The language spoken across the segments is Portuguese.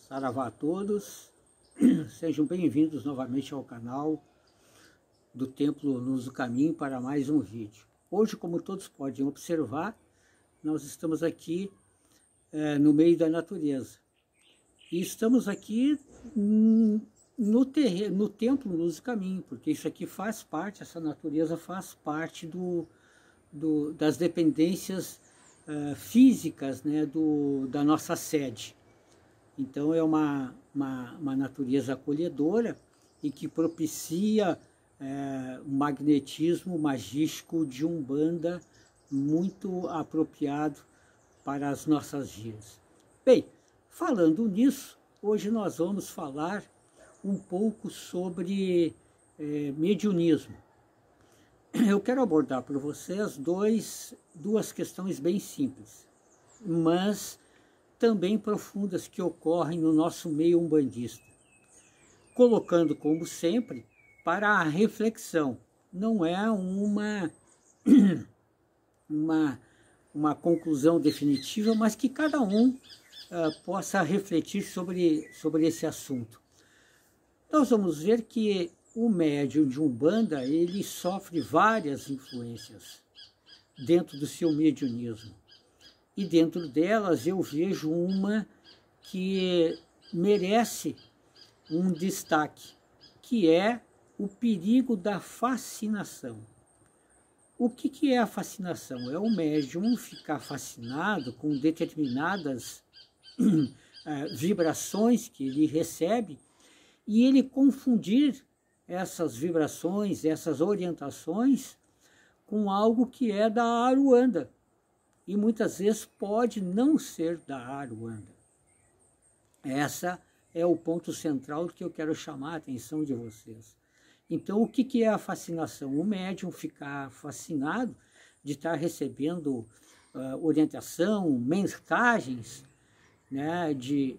Saravá a todos, sejam bem-vindos novamente ao canal do Templo Luz do Caminho para mais um vídeo. Hoje, como todos podem observar, nós estamos aqui no meio da natureza. E estamos aqui no Templo Luz do Caminho, porque isso aqui faz parte, essa natureza faz parte das dependências físicas, né, da nossa sede. Então é uma natureza acolhedora e que propicia um magnetismo magístico de Umbanda muito apropriado para as nossas vidas. Bem, falando nisso, hoje nós vamos falar um pouco sobre mediunismo. Eu quero abordar para vocês duas questões bem simples, mas também profundas que ocorrem no nosso meio umbandista, colocando, como sempre, para a reflexão. Não é uma conclusão definitiva, mas que cada um possa refletir sobre esse assunto. Nós vamos ver que o médium de Umbanda, ele sofre várias influências dentro do seu mediunismo. E dentro delas eu vejo uma que merece um destaque, que é o perigo da fascinação. O que é a fascinação? É o médium ficar fascinado com determinadas vibrações que ele recebe e ele confundir essas vibrações, essas orientações com algo que é da Aruanda. E muitas vezes pode não ser da Aruanda. Essa é o ponto central que eu quero chamar a atenção de vocês. Então, o que é a fascinação? O médium ficar fascinado de estar recebendo orientação, mensagens, né, de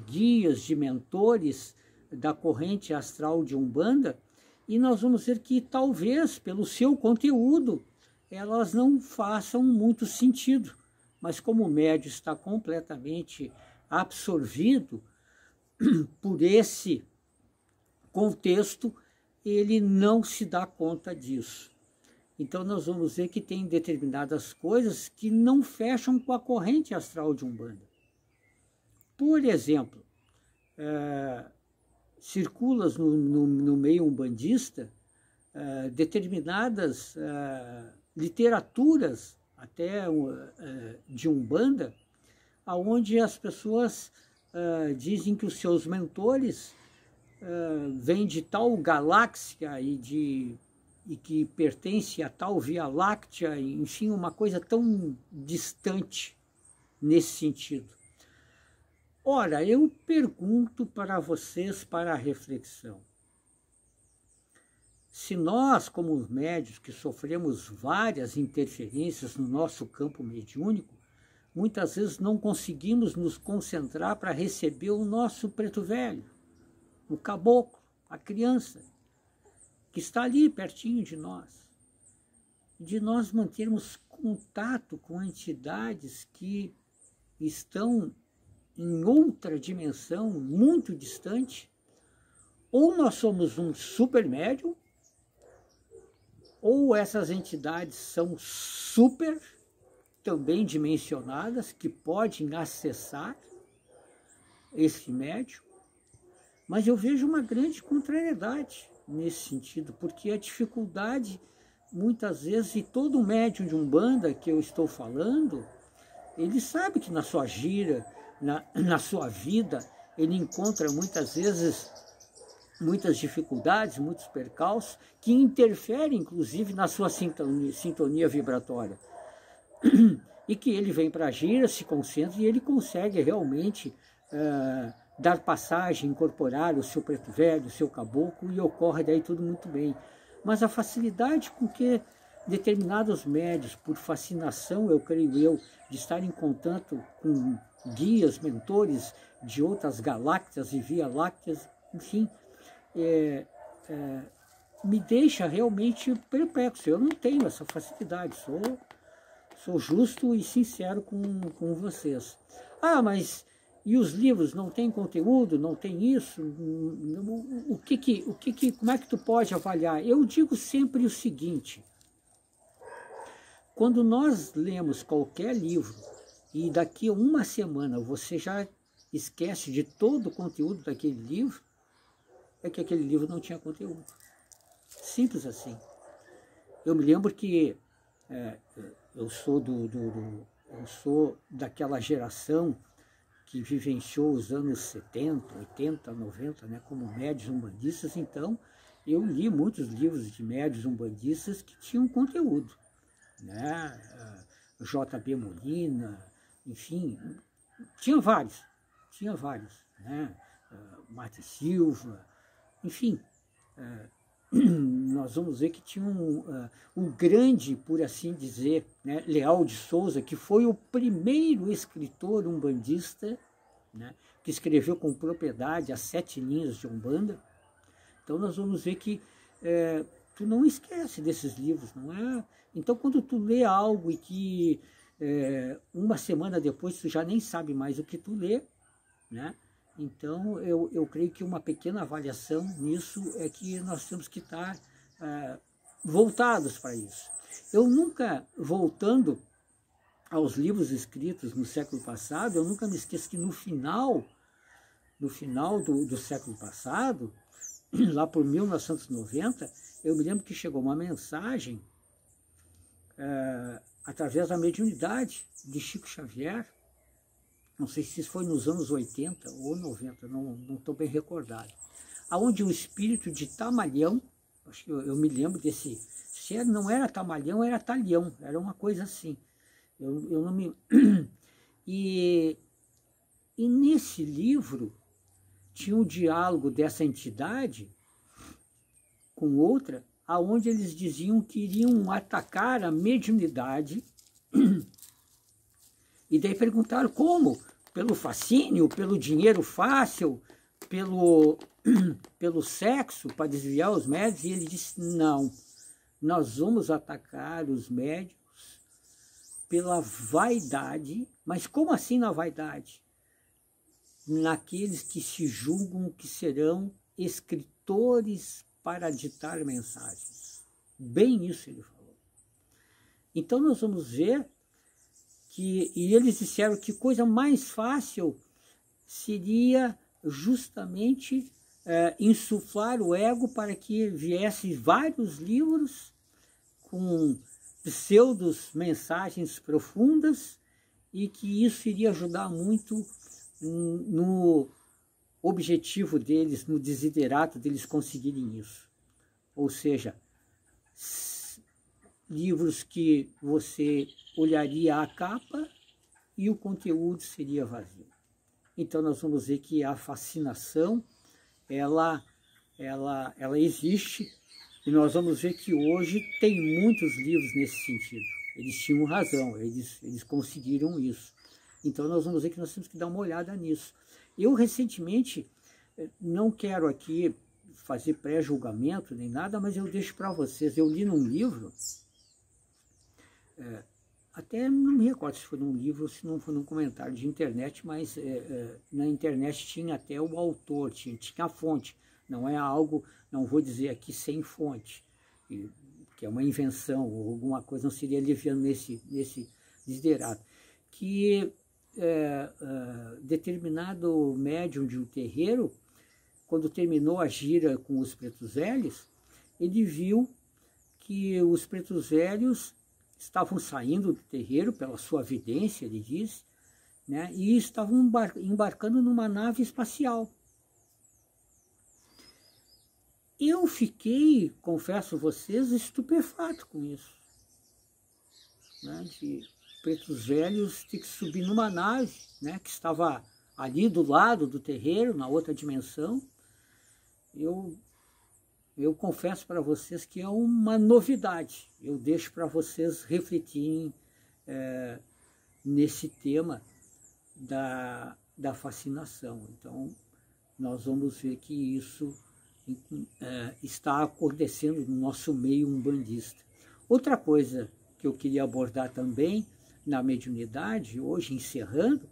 guias, de mentores da corrente astral de Umbanda, e nós vamos ver que talvez pelo seu conteúdo elas não façam muito sentido, mas como o médium está completamente absorvido por esse contexto, ele não se dá conta disso. Então nós vamos ver que tem determinadas coisas que não fecham com a corrente astral de Umbanda. Por exemplo, circula no meio umbandista determinadas literaturas até de Umbanda, onde as pessoas dizem que os seus mentores vêm de tal galáxia e que pertence a tal Via Láctea, enfim, uma coisa tão distante nesse sentido. Ora, eu pergunto para vocês, para a reflexão, se nós, como médios que sofremos várias interferências no nosso campo mediúnico, muitas vezes não conseguimos nos concentrar para receber o nosso preto velho, o caboclo, a criança, que está ali pertinho de nós. De nós mantermos contato com entidades que estão em outra dimensão, muito distante, ou nós somos um super médium, ou essas entidades são super, também dimensionadas, que podem acessar esse médium. Mas eu vejo uma grande contrariedade nesse sentido, porque a dificuldade, muitas vezes, e todo médium de Umbanda que eu estou falando, ele sabe que na sua gira, na sua vida, ele encontra muitas vezes muitas dificuldades, muitos percalços, que interferem, inclusive, na sua sintonia vibratória. E que ele vem para a gira, se concentra e ele consegue realmente dar passagem, incorporar o seu preto velho, o seu caboclo, e ocorre daí tudo muito bem. Mas a facilidade com que determinados médios, por fascinação, eu creio eu, de estar em contato com guias, mentores de outras galáxias e Via Lácteas, enfim, me deixa realmente perplexo. Eu não tenho essa facilidade, sou justo e sincero com vocês. Ah, mas E os livros não têm conteúdo, não tem isso? Como é que tu pode avaliar? Eu digo sempre o seguinte: quando nós lemos qualquer livro e daqui a uma semana você já esquece de todo o conteúdo daquele livro, é que aquele livro não tinha conteúdo. Simples assim. Eu me lembro que eu sou daquela geração que vivenciou os anos 70, 80, 90, né, como médios umbandistas. Então, eu li muitos livros de médios umbandistas que tinham conteúdo, né? J.B. Molina, enfim, tinha vários, né? Mate Silva, enfim, nós vamos ver que tinha um grande, por assim dizer, né, Leal de Souza, que foi o primeiro escritor umbandista, né, que escreveu com propriedade as 7 linhas de Umbanda. Então nós vamos ver que tu não esquece desses livros, não é? Então quando tu lê algo e que uma semana depois tu já nem sabe mais o que tu lê, né? Então, eu creio que uma pequena avaliação nisso é que nós temos que estar voltados para isso. Eu nunca, voltando aos livros escritos no século passado, eu nunca me esqueço que no final do século passado, lá por 1990, eu me lembro que chegou uma mensagem através da mediunidade de Chico Xavier. Não sei se isso foi nos anos 80 ou 90, não estou bem recordado. Aonde o espírito de Tamalhão, acho que eu me lembro desse, se não era Tamalhão, era Talhão, era uma coisa assim. Eu não me... E nesse livro tinha um diálogo dessa entidade com outra, aonde eles diziam que iriam atacar a mediunidade. E daí perguntaram como? Pelo fascínio, pelo dinheiro fácil, pelo sexo, para desviar os médios? E ele disse, não, nós vamos atacar os médios pela vaidade. Mas como assim na vaidade? Naqueles que se julgam que serão escritores para ditar mensagens. Bem isso ele falou. Então nós vamos ver e eles disseram que coisa mais fácil seria justamente insuflar o ego para que viesse vários livros com pseudos mensagens profundas e que isso iria ajudar muito no objetivo deles, no desiderato deles conseguirem isso. Ou seja, livros que você olharia a capa e o conteúdo seria vazio. Então nós vamos ver que a fascinação, ela existe, e nós vamos ver que hoje tem muitos livros nesse sentido. Eles tinham razão, eles conseguiram isso. Então nós vamos ver que nós temos que dar uma olhada nisso. Eu recentemente, não quero aqui fazer pré-julgamento nem nada, mas eu deixo para vocês, eu li num livro, até não me recordo se foi num livro ou se não foi num comentário de internet, mas na internet tinha até o autor, tinha a fonte. Não é algo, não vou dizer aqui sem fonte, que é uma invenção ou alguma coisa, não seria aliviando nesse desiderato. Que determinado médium de um terreiro, quando terminou a gira com os pretos velhos, ele viu que os pretos velhos estavam saindo do terreiro pela sua vidência, ele diz, né, e estavam embarcando numa nave espacial. Eu fiquei, confesso a vocês, estupefato com isso, né, de pretos velhos ter que subir numa nave, né, que estava ali do lado do terreiro, na outra dimensão. Eu confesso para vocês que é uma novidade. Eu deixo para vocês refletirem nesse tema da fascinação. Então, nós vamos ver que isso está acontecendo no nosso meio umbandista. Outra coisa que eu queria abordar também na mediunidade, hoje encerrando,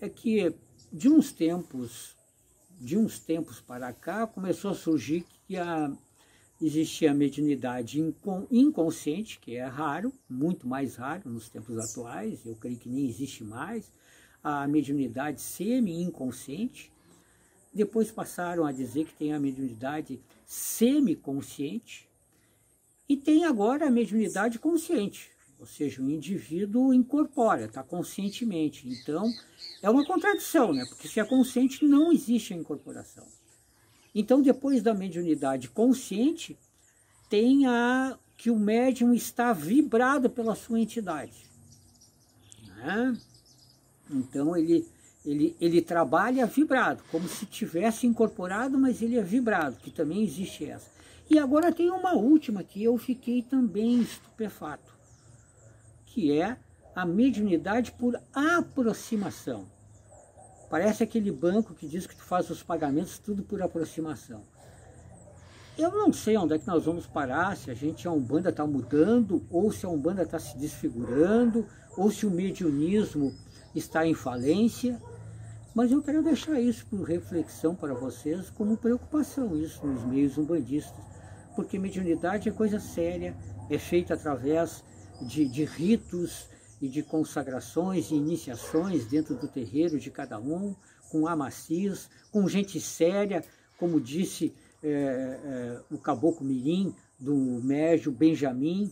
é que de uns tempos para cá começou a surgir que existia a mediunidade inconsciente, que é raro, muito mais raro nos tempos atuais, eu creio que nem existe mais, a mediunidade semi-inconsciente. Depois passaram a dizer que tem a mediunidade semiconsciente e tem agora a mediunidade consciente, ou seja, o indivíduo incorpora, está conscientemente. Então, é uma contradição, né? Porque se é consciente, não existe a incorporação. Então, depois da mediunidade consciente, tem que o médium está vibrado pela sua entidade, né? Então, ele trabalha vibrado, como se tivesse incorporado, mas ele é vibrado, que também existe essa. E agora tem uma última que eu fiquei também estupefato, que é a mediunidade por aproximação. Parece aquele banco que diz que tu faz os pagamentos tudo por aproximação. Eu não sei onde é que nós vamos parar, se a Umbanda está mudando, ou se a Umbanda está se desfigurando, ou se o mediunismo está em falência. Mas eu quero deixar isso por reflexão para vocês, como preocupação isso nos meios umbandistas. Porque mediunidade é coisa séria, é feita através de ritos e de consagrações e iniciações dentro do terreiro de cada um, com amacias, com gente séria, como disse o Caboclo Mirim, do Médio Benjamin,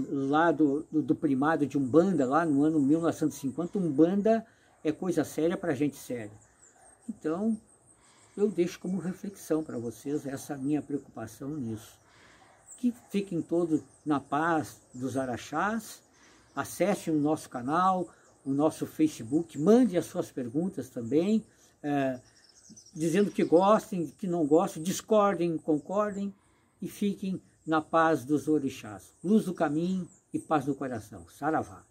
lá do primado de Umbanda, lá no ano 1950, Umbanda é coisa séria para gente séria. Então, eu deixo como reflexão para vocês essa minha preocupação nisso. Que fiquem todos na paz dos araxás, acessem o nosso canal, o nosso Facebook, mande as suas perguntas também, dizendo que gostem, que não gostem, discordem, concordem, e fiquem na paz dos orixás. Luz do caminho e paz no coração. Saravá.